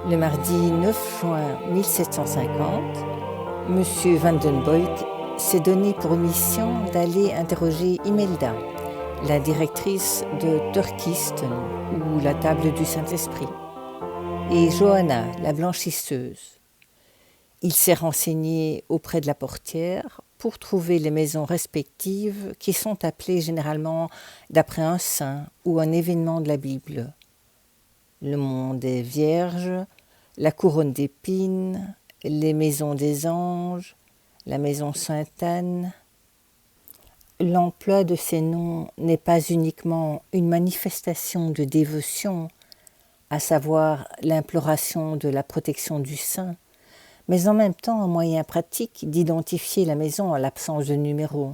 Le mardi 9 juin 1750, M. Van den Bolk s'est donné pour mission d'aller interroger Imelda, la directrice de Turkisten, ou la table du Saint-Esprit, et Johanna, la blanchisseuse. Il s'est renseigné auprès de la portière pour trouver les maisons respectives qui sont appelées généralement d'après un saint ou un événement de la Bible. Le mont des Vierges, la couronne d'épines, les maisons des anges, la maison Sainte-Anne. L'emploi de ces noms n'est pas uniquement une manifestation de dévotion, à savoir l'imploration de la protection du saint, mais en même temps un moyen pratique d'identifier la maison en l'absence de numéro.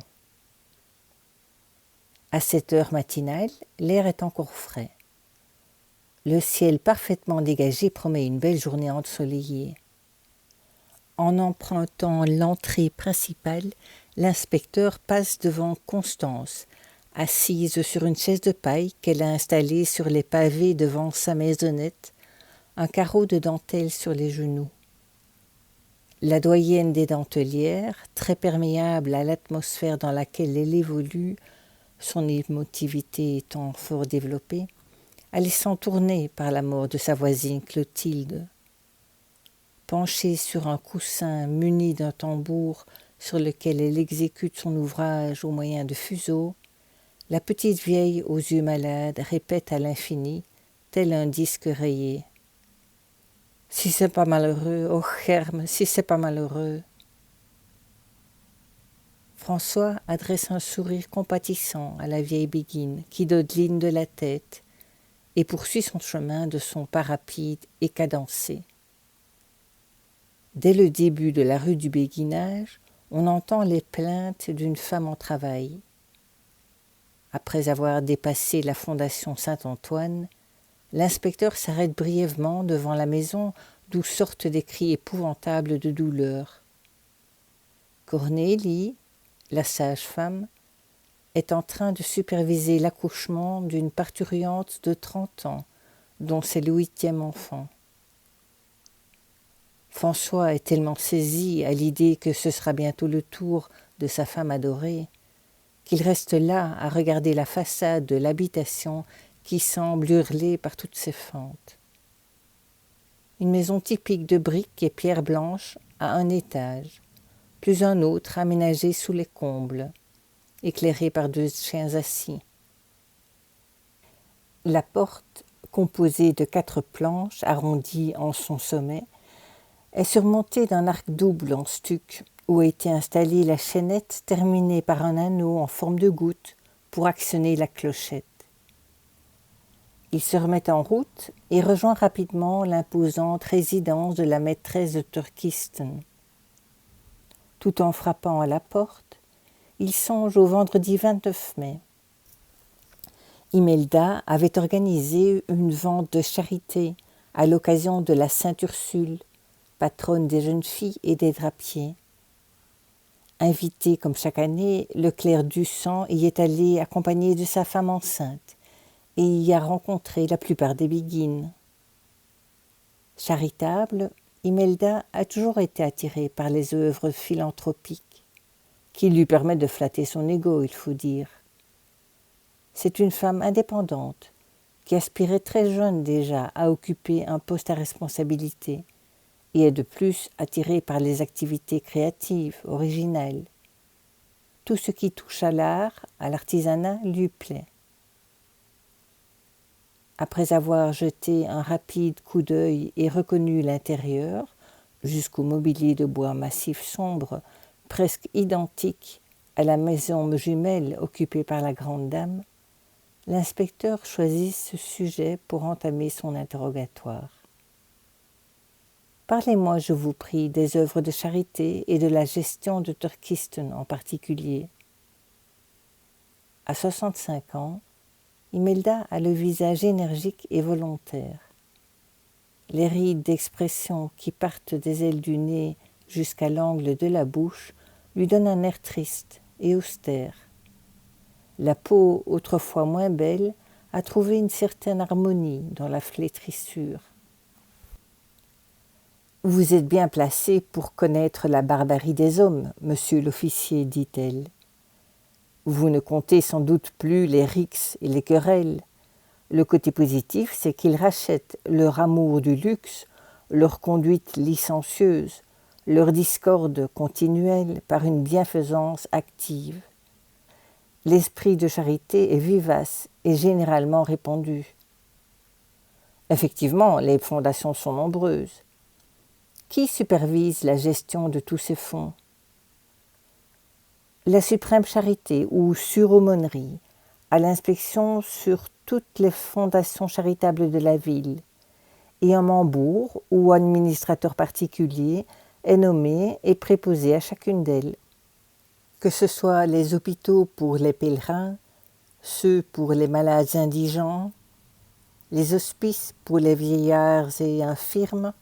À cette heure matinale, l'air est encore frais. Le ciel parfaitement dégagé promet une belle journée ensoleillée. En empruntant l'entrée principale, l'inspecteur passe devant Constance, assise sur une chaise de paille qu'elle a installée sur les pavés devant sa maisonnette, un carreau de dentelle sur les genoux. La doyenne des dentelières, très perméable à l'atmosphère dans laquelle elle évolue, son émotivité étant fort développée, a laissé tourner par la mort de sa voisine Clotilde. Penchée sur un coussin muni d'un tambour sur lequel elle exécute son ouvrage au moyen de fuseaux, la petite vieille aux yeux malades répète à l'infini, tel un disque rayé. « Si c'est pas malheureux, oh Germe, si c'est pas malheureux !» François adresse un sourire compatissant à la vieille béguine qui dodeline de la tête et poursuit son chemin de son pas rapide et cadencé. Dès le début de la rue du Béguinage, on entend les plaintes d'une femme en travail. Après avoir dépassé la fondation Saint-Antoine, l'inspecteur s'arrête brièvement devant la maison d'où sortent des cris épouvantables de douleur. Cornélie, la sage-femme, est en train de superviser l'accouchement d'une parturiente de 30 ans, dont c'est le 8e enfant. François est tellement saisi à l'idée que ce sera bientôt le tour de sa femme adorée, qu'il reste là à regarder la façade de l'habitation qui semble hurler par toutes ses fentes. Une maison typique de briques et pierres blanches à un étage, plus un autre aménagé sous les combles, éclairé par 2 chiens assis. La porte, composée de 4 planches arrondies en son sommet, est surmontée d'un arc double en stuc où a été installée la chaînette terminée par un anneau en forme de goutte pour actionner la clochette. Il se remet en route et rejoint rapidement l'imposante résidence de la maîtresse de Turkisten. Tout en frappant à la porte, il songe au vendredi 29 mai. Imelda avait organisé une vente de charité à l'occasion de la Sainte Ursule, patronne des jeunes filles et des drapiers. Invité comme chaque année, le clerc du sang y est allé accompagné de sa femme enceinte et y a rencontré la plupart des béguines. Charitable, Imelda a toujours été attirée par les œuvres philanthropiques, qui lui permettent de flatter son ego, il faut dire. C'est une femme indépendante, qui aspirait très jeune déjà à occuper un poste à responsabilité, et est de plus attirée par les activités créatives, originales. Tout ce qui touche à l'art, à l'artisanat, lui plaît. Après avoir jeté un rapide coup d'œil et reconnu l'intérieur, jusqu'au mobilier de bois massif sombre, presque identique à la maison jumelle occupée par la grande dame, l'inspecteur choisit ce sujet pour entamer son interrogatoire. Parlez-moi, je vous prie, des œuvres de charité et de la gestion de Turkisten en particulier. À 65 ans, Imelda a le visage énergique et volontaire. Les rides d'expression qui partent des ailes du nez jusqu'à l'angle de la bouche lui donnent un air triste et austère. La peau, autrefois moins belle, a trouvé une certaine harmonie dans la flétrissure. Vous êtes bien placé pour connaître la barbarie des hommes, monsieur l'officier, dit-elle. Vous ne comptez sans doute plus les rixes et les querelles. Le côté positif, c'est qu'ils rachètent leur amour du luxe, leur conduite licencieuse, leur discorde continuelle par une bienfaisance active. L'esprit de charité est vivace et généralement répandu. Effectivement, les fondations sont nombreuses. Qui supervise la gestion de tous ces fonds? La suprême charité ou sur-aumônerie a l'inspection sur toutes les fondations charitables de la ville, et un membourg ou administrateur particulier est nommé et préposé à chacune d'elles. Que ce soit les hôpitaux pour les pèlerins, ceux pour les malades indigents, les hospices pour les vieillards et infirmes,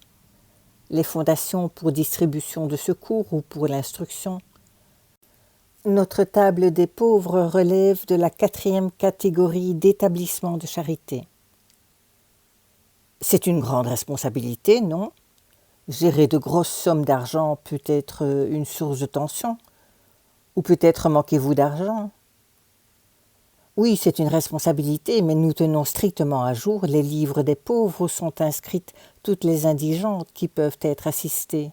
les fondations pour distribution de secours ou pour l'instruction. Notre table des pauvres relève de la 4e catégorie d'établissements de charité. C'est une grande responsabilité, non? Gérer de grosses sommes d'argent peut être une source de tension, ou peut-être manquez-vous d'argent. Oui, c'est une responsabilité, mais nous tenons strictement à jour les livres des pauvres où sont inscrites toutes les indigentes qui peuvent être assistées.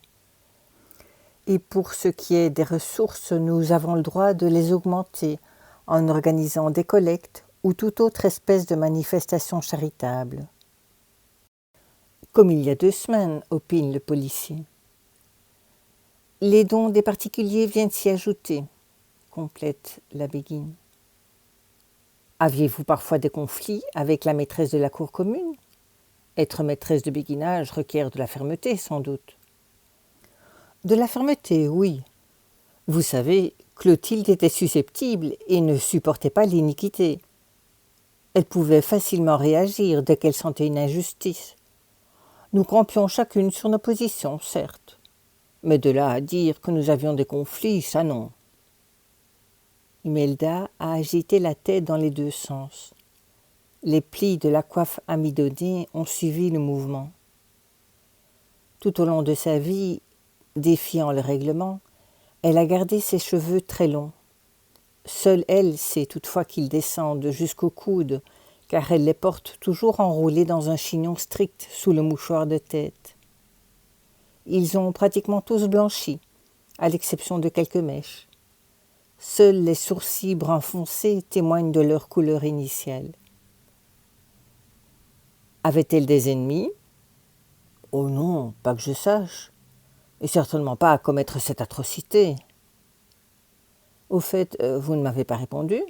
Et pour ce qui est des ressources, nous avons le droit de les augmenter en organisant des collectes ou toute autre espèce de manifestation charitable. Comme il y a 2 semaines, opine le policier. Les dons des particuliers viennent s'y ajouter, complète la Béguine. Aviez-vous parfois des conflits avec la maîtresse de la cour commune? Être maîtresse de béguinage requiert de la fermeté, sans doute. De la fermeté, oui. Vous savez, Clotilde était susceptible et ne supportait pas l'iniquité. Elle pouvait facilement réagir dès qu'elle sentait une injustice. Nous campions chacune sur nos positions, certes. Mais de là à dire que nous avions des conflits, ça non. Imelda a agité la tête dans les 2 sens. Les plis de la coiffe amidonnée ont suivi le mouvement. Tout au long de sa vie, défiant le règlement, elle a gardé ses cheveux très longs. Seule elle sait toutefois qu'ils descendent jusqu'au coude, car elle les porte toujours enroulés dans un chignon strict sous le mouchoir de tête. Ils ont pratiquement tous blanchi, à l'exception de quelques mèches. Seuls les sourcils brun foncé témoignent de leur couleur initiale. Avait-elle des ennemis? Oh non, pas que je sache, et certainement pas à commettre cette atrocité. Au fait, vous ne m'avez pas répondu.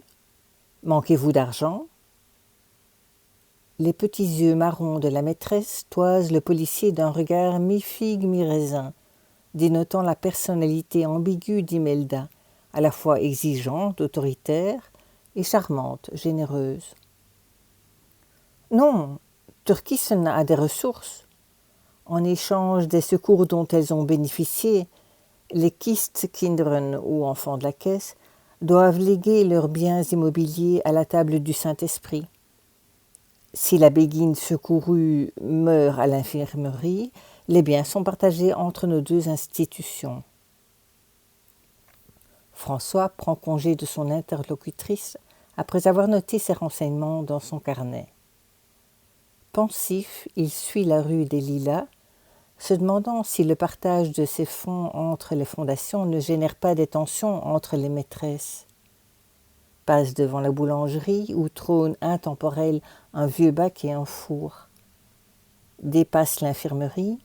Manquez-vous d'argent? Les petits yeux marrons de la maîtresse toisent le policier d'un regard mi-figue mi-raisin, dénotant la personnalité ambiguë d'Imelda, à la fois exigeante, autoritaire, et charmante, généreuse. Non, Turkison a des ressources. En échange des secours dont elles ont bénéficié, les Kistkinderen, ou enfants de la caisse, doivent léguer leurs biens immobiliers à la table du Saint-Esprit. Si la béguine secourue meurt à l'infirmerie, les biens sont partagés entre nos 2 institutions. François prend congé de son interlocutrice après avoir noté ses renseignements dans son carnet. Pensif, il suit la rue des Lilas, se demandant si le partage de ces fonds entre les fondations ne génère pas des tensions entre les maîtresses. Passe devant la boulangerie où trône intemporel un vieux bac et un four. Dépasse l'infirmerie,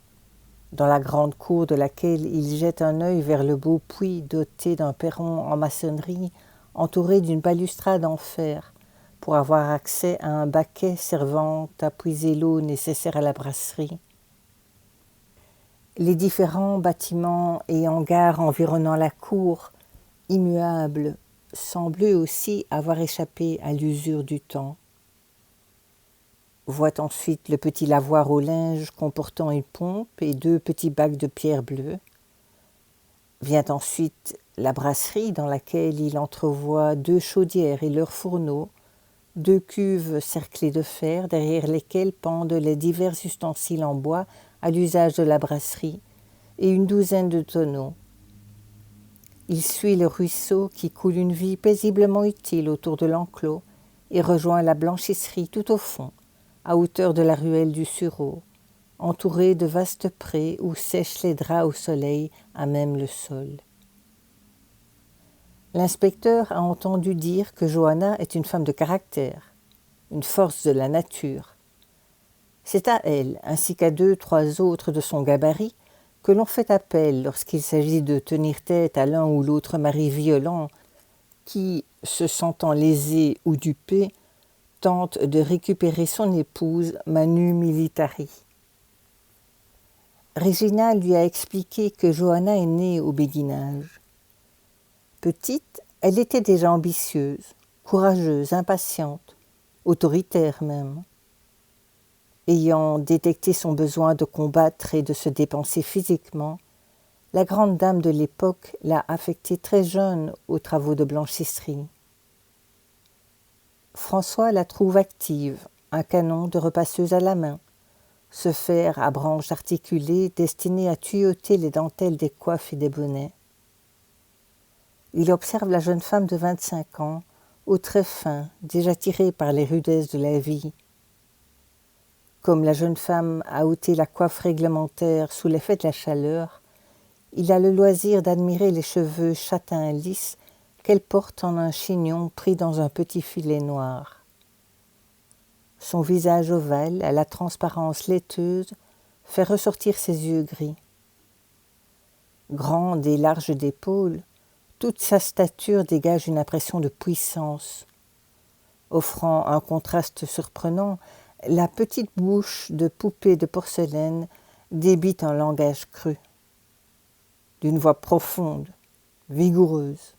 dans la grande cour de laquelle il jette un œil vers le beau puits doté d'un perron en maçonnerie entouré d'une balustrade en fer pour avoir accès à un baquet servant à puiser l'eau nécessaire à la brasserie. Les différents bâtiments et hangars environnant la cour, immuables, semblent eux aussi avoir échappé à l'usure du temps. Voit ensuite le petit lavoir au linge comportant une pompe et 2 petits bacs de pierre bleue. Vient ensuite la brasserie dans laquelle il entrevoit 2 chaudières et leurs fourneaux, 2 cuves cerclées de fer derrière lesquelles pendent les divers ustensiles en bois à l'usage de la brasserie, et une douzaine de tonneaux. Il suit le ruisseau qui coule une vie paisiblement utile autour de l'enclos et rejoint la blanchisserie tout au fond, à hauteur de la ruelle du sureau, entouré de vastes prés où sèchent les draps au soleil à même le sol. L'inspecteur a entendu dire que Johanna est une femme de caractère, une force de la nature. C'est à elle, ainsi qu'à 2-3 autres de son gabarit, que l'on fait appel lorsqu'il s'agit de tenir tête à l'un ou l'autre mari violent qui, se sentant lésé ou dupé, tente de récupérer son épouse manu militari. Régina lui a expliqué que Johanna est née au béguinage. Petite, elle était déjà ambitieuse, courageuse, impatiente, autoritaire même. Ayant détecté son besoin de combattre et de se dépenser physiquement, la grande dame de l'époque l'a affectée très jeune aux travaux de blanchisserie. François la trouve active, un canon de repasseuse à la main, ce fer à branches articulées destiné à tuyauter les dentelles des coiffes et des bonnets. Il observe la jeune femme de 25 ans, aux traits fins, déjà tirés par les rudesses de la vie. Comme la jeune femme a ôté la coiffe réglementaire sous l'effet de la chaleur, il a le loisir d'admirer les cheveux châtains lisses qu'elle porte en un chignon pris dans un petit filet noir. Son visage ovale, à la transparence laiteuse, fait ressortir ses yeux gris. Grande et large d'épaules, toute sa stature dégage une impression de puissance. Offrant un contraste surprenant, la petite bouche de poupée de porcelaine débite un langage cru. D'une voix profonde, vigoureuse.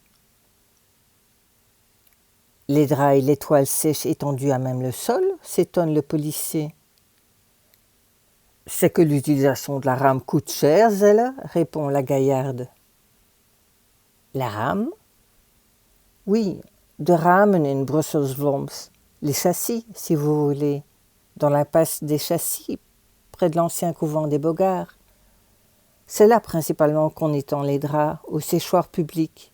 Les draps et les toiles sèches étendues à même le sol, s'étonne le policier. C'est que l'utilisation de la rame coûte cher, Zella, répond la gaillarde. La rame? Oui, de ramen in Brussels Vloms, les châssis, si vous voulez, dans l'impasse des châssis, près de l'ancien couvent des Bogards. C'est là principalement qu'on étend les draps, au séchoir public.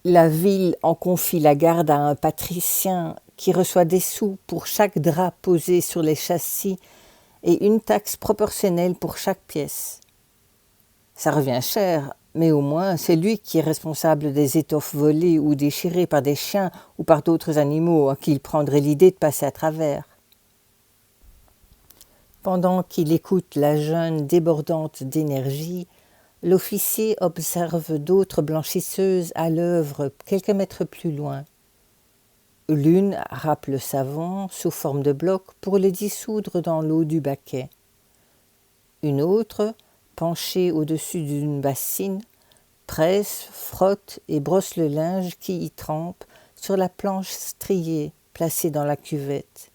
La ville en confie la garde à un patricien qui reçoit des sous pour chaque drap posé sur les châssis et une taxe proportionnelle pour chaque pièce. Ça revient cher, mais au moins c'est lui qui est responsable des étoffes volées ou déchirées par des chiens ou par d'autres animaux à qui il prendrait l'idée de passer à travers. Pendant qu'il écoute la jeune débordante d'énergie, l'officier observe d'autres blanchisseuses à l'œuvre quelques mètres plus loin. L'une râpe le savon sous forme de bloc pour le dissoudre dans l'eau du baquet. Une autre, penchée au-dessus d'une bassine, presse, frotte et brosse le linge qui y trempe sur la planche striée placée dans la cuvette.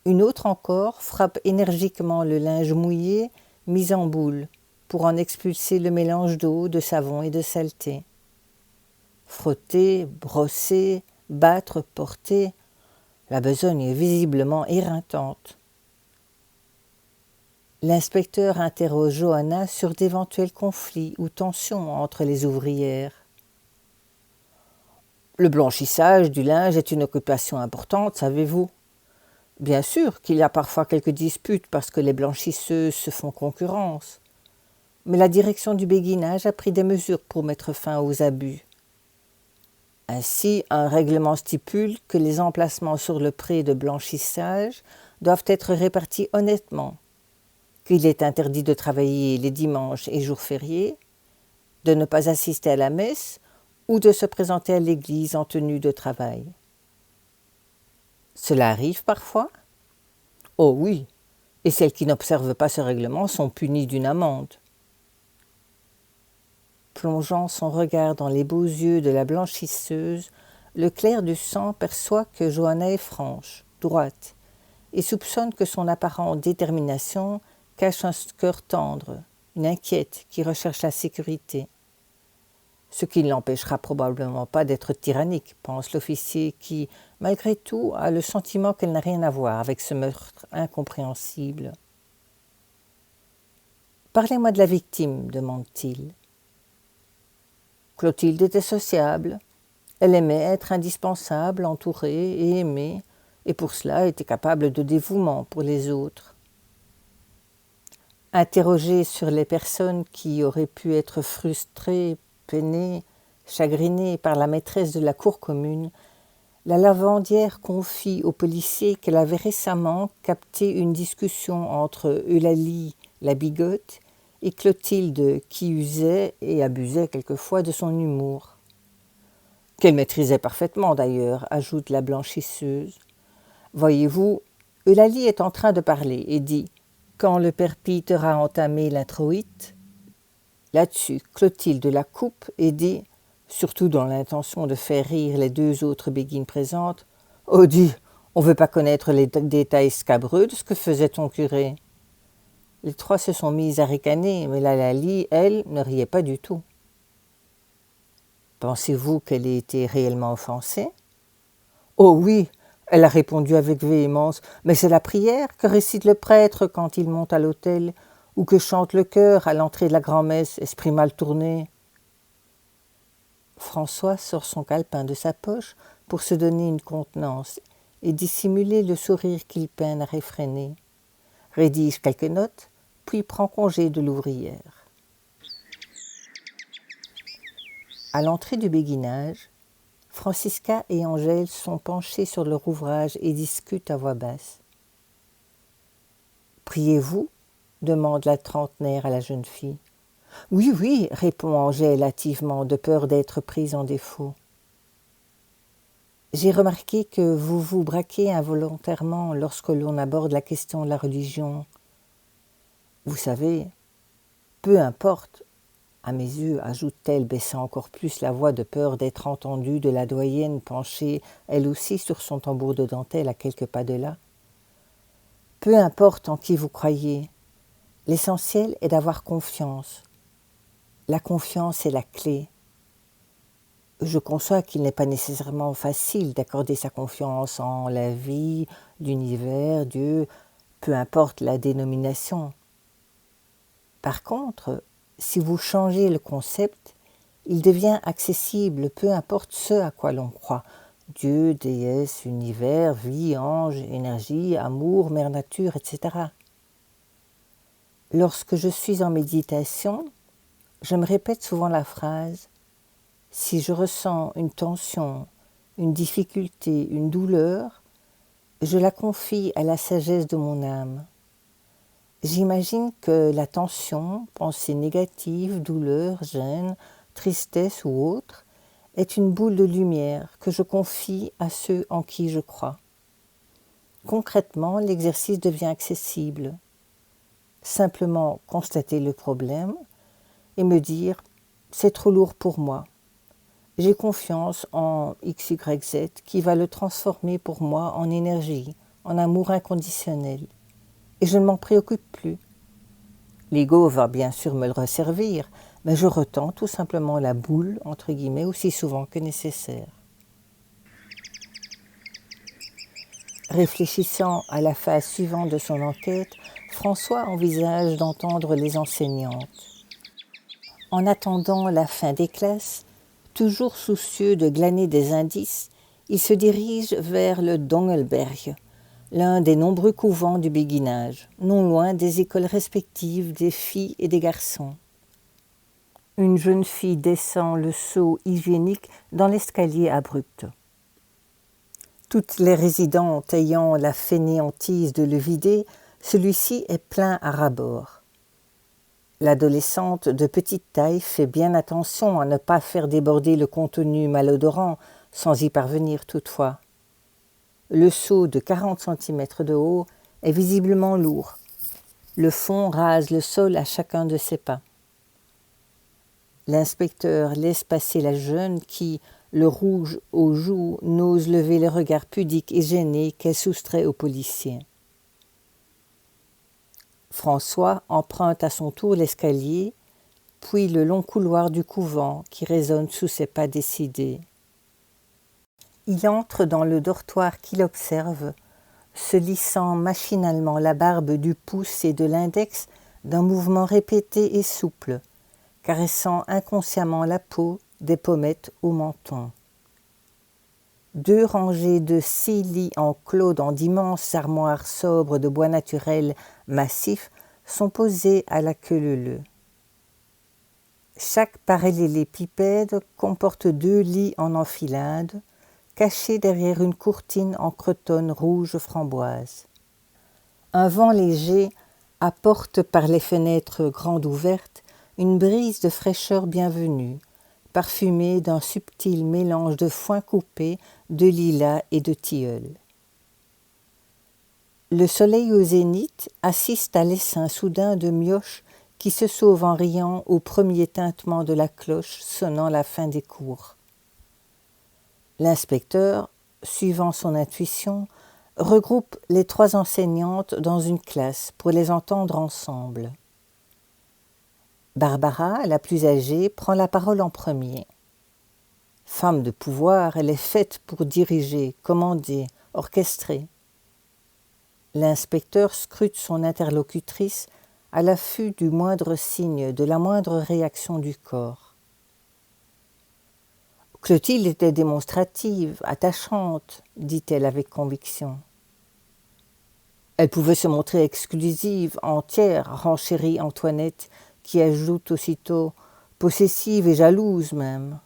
Une autre encore frappe énergiquement le linge mouillé mis en boule pour en expulser le mélange d'eau, de savon et de saleté. Frotter, brosser, battre, porter, la besogne est visiblement éreintante. L'inspecteur interroge Johanna sur d'éventuels conflits ou tensions entre les ouvrières. Le blanchissage du linge est une occupation importante, savez-vous. Bien sûr qu'il y a parfois quelques disputes parce que les blanchisseuses se font concurrence. Mais la direction du béguinage a pris des mesures pour mettre fin aux abus. Ainsi, un règlement stipule que les emplacements sur le pré de blanchissage doivent être répartis honnêtement, qu'il est interdit de travailler les dimanches et jours fériés, de ne pas assister à la messe ou de se présenter à l'église en tenue de travail. Cela arrive parfois? Oh oui, et celles qui n'observent pas ce règlement sont punies d'une amende. Plongeant son regard dans les beaux yeux de la blanchisseuse, le clerc du sang perçoit que Johanna est franche, droite, et soupçonne que son apparente détermination cache un cœur tendre, une inquiète qui recherche la sécurité. Ce qui ne l'empêchera probablement pas d'être tyrannique, pense l'officier qui, malgré tout, a le sentiment qu'elle n'a rien à voir avec ce meurtre incompréhensible. Parlez-moi de la victime, demande-t-il. Clotilde était sociable. Elle aimait être indispensable, entourée et aimée, et pour cela était capable de dévouement pour les autres. Interrogée sur les personnes qui auraient pu être frustrées, peinées, chagrinées par la maîtresse de la cour commune, la lavandière confie au policier qu'elle avait récemment capté une discussion entre Eulalie, la bigote, et Clotilde, qui usait et abusait quelquefois de son humour. Qu'elle maîtrisait parfaitement d'ailleurs, ajoute la blanchisseuse. Voyez-vous, Eulalie est en train de parler et dit « Quand le père Peter a entamé l'introïte », là-dessus, Clotilde la coupe et dit, surtout dans l'intention de faire rire les deux autres béguines présentes, « Oh dis, on ne veut pas connaître les détails scabreux de ce que faisait ton curé. » Les trois se sont mis à ricaner, mais la Lali, elle, ne riait pas du tout. Pensez-vous qu'elle ait été réellement offensée? Oh oui, elle a répondu avec véhémence, mais c'est la prière que récite le prêtre quand il monte à l'autel, ou que chante le chœur à l'entrée de la grand-messe, esprit mal tourné. François sort son calepin de sa poche pour se donner une contenance et dissimuler le sourire qu'il peine à réfréner. Rédige quelques notes, puis prend congé de l'ouvrière. À l'entrée du béguinage, Francisca et Angèle sont penchées sur leur ouvrage et discutent à voix basse. « Priez-vous » demande la trentenaire à la jeune fille. « Oui, oui » répond Angèle hâtivement, de peur d'être prise en défaut. « J'ai remarqué que vous vous braquez involontairement lorsque l'on aborde la question de la religion. Vous savez, peu importe, à mes yeux, ajoute-t-elle, baissant encore plus la voix de peur d'être entendue de la doyenne penchée, elle aussi, sur son tambour de dentelle à quelques pas de là. Peu importe en qui vous croyez, l'essentiel est d'avoir confiance. La confiance est la clé. Je conçois qu'il n'est pas nécessairement facile d'accorder sa confiance en la vie, l'univers, Dieu, peu importe la dénomination. Par contre, si vous changez le concept, il devient accessible, peu importe ce à quoi l'on croit. Dieu, déesse, univers, vie, ange, énergie, amour, mère nature, etc. Lorsque je suis en méditation, je me répète souvent la phrase « Si je ressens une tension, une difficulté, une douleur, je la confie à la sagesse de mon âme. » J'imagine que la tension, pensée négative, douleur, gêne, tristesse ou autre, est une boule de lumière que je confie à ceux en qui je crois. Concrètement, l'exercice devient accessible. Simplement constater le problème et me dire « c'est trop lourd pour moi ». J'ai confiance en XYZ qui va le transformer pour moi en énergie, en amour inconditionnel. Et je ne m'en préoccupe plus. L'ego va bien sûr me le resservir, mais je retends tout simplement la boule, entre guillemets, aussi souvent que nécessaire. Réfléchissant à la phase suivante de son enquête, François envisage d'entendre les enseignantes. En attendant la fin des classes, toujours soucieux de glaner des indices, il se dirige vers le Dongelberg, l'un des nombreux couvents du béguinage, non loin des écoles respectives des filles et des garçons. Une jeune fille descend le seau hygiénique dans l'escalier abrupt. Toutes les résidentes ayant la fainéantise de le vider, celui-ci est plein à ras-bord. L'adolescente de petite taille fait bien attention à ne pas faire déborder le contenu malodorant, sans y parvenir toutefois. Le seau de 40 cm de haut est visiblement lourd. Le fond rase le sol à chacun de ses pas. L'inspecteur laisse passer la jeune qui, le rouge aux joues, n'ose lever le regard pudique et gêné qu'elle soustrait au policier. François emprunte à son tour l'escalier, puis le long couloir du couvent qui résonne sous ses pas décidés. Il entre dans le dortoir qu'il observe, se lissant machinalement la barbe du pouce et de l'index d'un mouvement répété et souple, caressant inconsciemment la peau des pommettes au menton. 2 rangées de 6 lits en clos dans d'immenses armoires sobres de bois naturel massif sont posées à la queue leu-leu. Chaque parallélépipède comporte 2 lits en enfilade, cachés derrière une courtine en cretonne rouge framboise. Un vent léger apporte par les fenêtres grandes ouvertes une brise de fraîcheur bienvenue, parfumée d'un subtil mélange de foin coupé, de lilas et de tilleul. Le soleil au zénith assiste à l'essaim soudain de mioches qui se sauvent en riant au premier tintement de la cloche sonnant la fin des cours. L'inspecteur, suivant son intuition, regroupe les 3 enseignantes dans une classe pour les entendre ensemble. Barbara, la plus âgée, prend la parole en premier. Femme de pouvoir, elle est faite pour diriger, commander, orchestrer. L'inspecteur scrute son interlocutrice à l'affût du moindre signe, de la moindre réaction du corps. Clotilde était démonstrative, attachante, dit-elle avec conviction. Elle pouvait se montrer exclusive, entière, renchérit Antoinette, qui ajoute aussitôt « possessive et jalouse même ».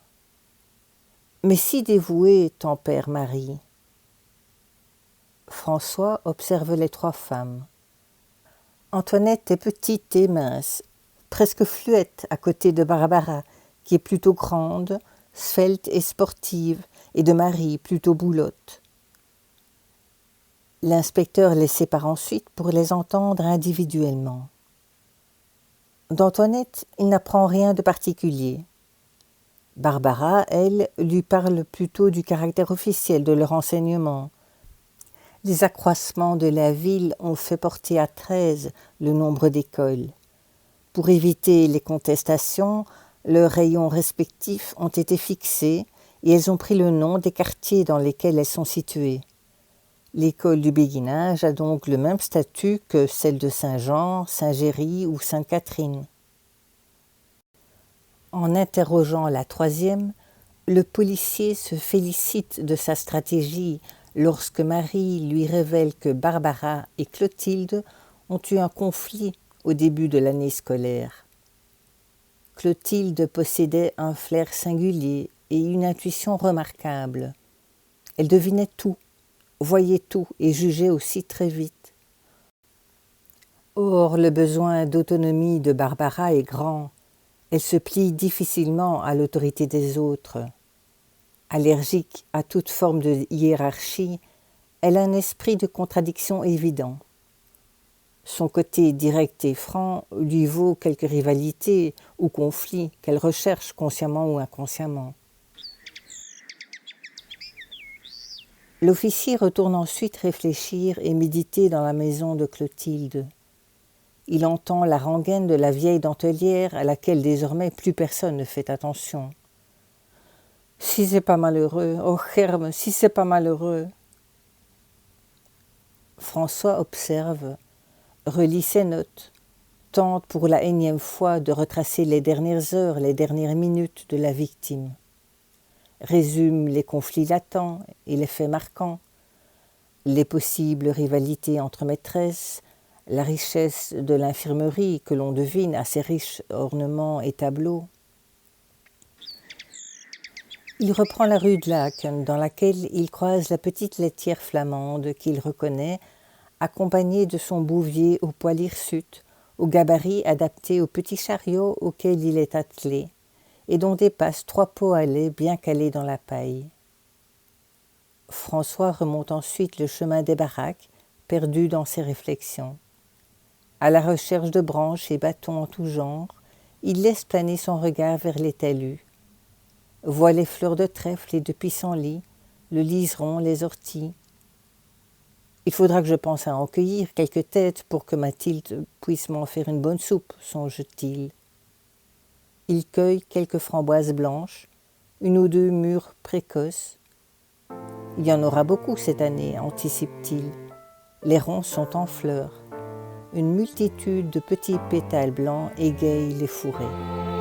Mais si dévouée, tempère Marie. François observe les 3 femmes. Antoinette est petite et mince, presque fluette à côté de Barbara, qui est plutôt grande, svelte et sportive, et de Marie, plutôt boulotte. L'inspecteur les sépare ensuite pour les entendre individuellement. D'Antoinette, il n'apprend rien de particulier. Barbara, elle, lui parle plutôt du caractère officiel de leur enseignement. Les accroissements de la ville ont fait porter à 13 le nombre d'écoles. Pour éviter les contestations, leurs rayons respectifs ont été fixés et elles ont pris le nom des quartiers dans lesquels elles sont situées. L'école du béguinage a donc le même statut que celle de Saint-Jean, Saint-Géry ou Sainte-Catherine. En interrogeant la 3e, le policier se félicite de sa stratégie lorsque Marie lui révèle que Barbara et Clotilde ont eu un conflit au début de l'année scolaire. Clotilde possédait un flair singulier et une intuition remarquable. Elle devinait tout, voyait tout et jugeait aussi très vite. Or, le besoin d'autonomie de Barbara est grand. Elle se plie difficilement à l'autorité des autres. Allergique à toute forme de hiérarchie, elle a un esprit de contradiction évident. Son côté direct et franc lui vaut quelques rivalités ou conflits qu'elle recherche consciemment ou inconsciemment. L'officier retourne ensuite réfléchir et méditer dans la maison de Clotilde. Il entend la rengaine de la vieille dentelière à laquelle désormais plus personne ne fait attention. « Si c'est pas malheureux, oh Herme, si c'est pas malheureux !» François observe, relit ses notes, tente pour la énième fois de retracer les dernières heures, les dernières minutes de la victime. Résume les conflits latents et les faits marquants, les possibles rivalités entre maîtresses, la richesse de l'infirmerie que l'on devine à ses riches ornements et tableaux. Il reprend la rue de Laeken, dans laquelle il croise la petite laitière flamande qu'il reconnaît, accompagnée de son bouvier au poil hirsute, au gabarit adapté au petit chariot auquel il est attelé, et dont dépassent 3 pots à lait bien calés dans la paille. François remonte ensuite le chemin des baraques, perdu dans ses réflexions. À la recherche de branches et bâtons en tout genre, il laisse planer son regard vers les talus, voit les fleurs de trèfle et de pissenlit, le liseron, les orties. Il faudra que je pense à en cueillir quelques têtes pour que Mathilde puisse m'en faire une bonne soupe, songe-t-il. Il cueille quelques framboises blanches, 1 ou 2 mûres précoces. Il y en aura beaucoup cette année, anticipe-t-il. Les ronces sont en fleurs. une multitude de petits pétales blancs égayent les fourrés.